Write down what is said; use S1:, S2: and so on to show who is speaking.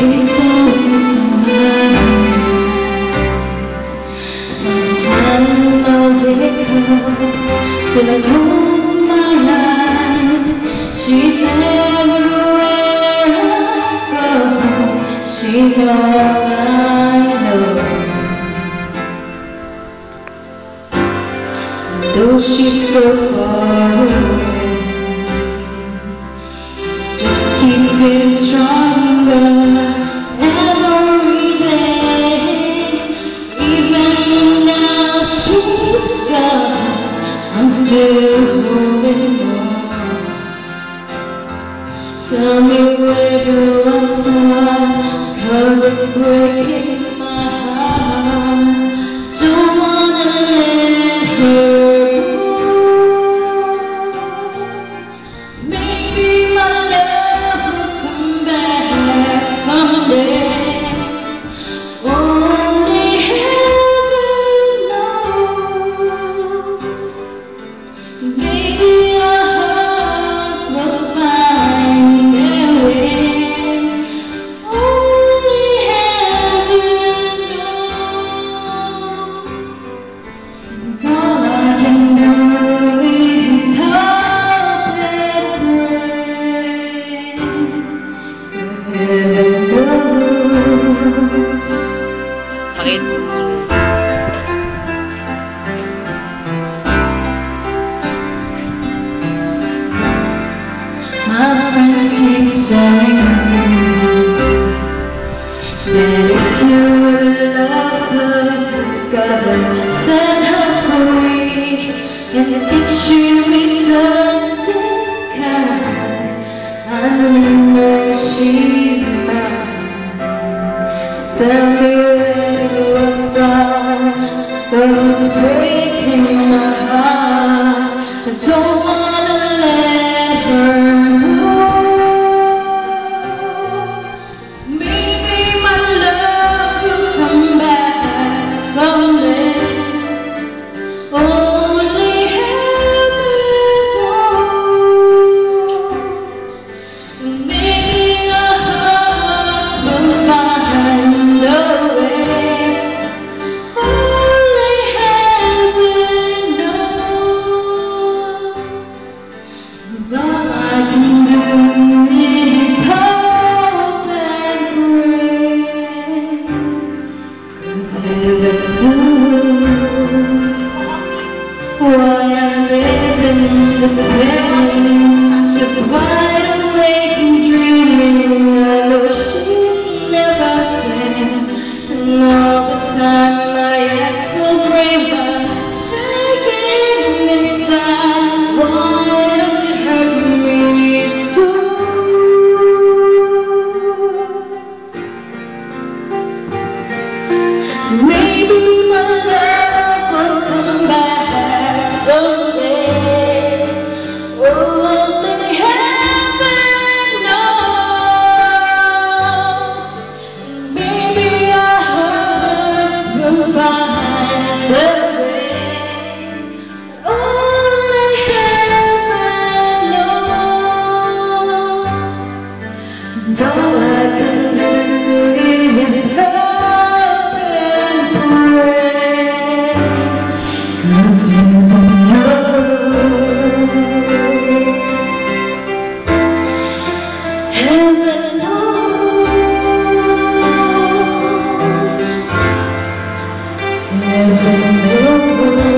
S1: It's always on my mind. Every time I wake up, till I close my eyes, she's everywhere I go. She's all I know. Though she's so far away, just keeps getting stronger every day. Even now she's gone, I'm still holding on. Tell me where do I start, 'cause it's breaking my heart. Don't wanna let her go. Maybe my love will come back someday. Only heaven knows. Maybe our hearts will find their way. Only heaven knows. And all I can do is hope and pray. 'Cause heaven knows.
S2: Bakit?
S1: My friends keep telling me that if you love her, you've gotta set her free. And if she returns in kind, I know she's mine. Tell me where do I start, 'cause it's breaking my heart. I don't wanna let her go. Maybe my love will come back someday. Only heaven knows. Maybe our hearts will find a way. Only heaven knows. And all I can do is hope and pray. 'Cause heaven knows why I live in this pain, just wide awake and dreaming. I know she's never there, and all the time I act so brave, but shaking inside. Why does it hurt me so? Maybe my love will come back someday. Only heaven knows. Maybe our hearts will find a way. Only heaven knows. And all I can do is hope and pray. 'Cause heaven knows. Heaven knows. Heaven knows.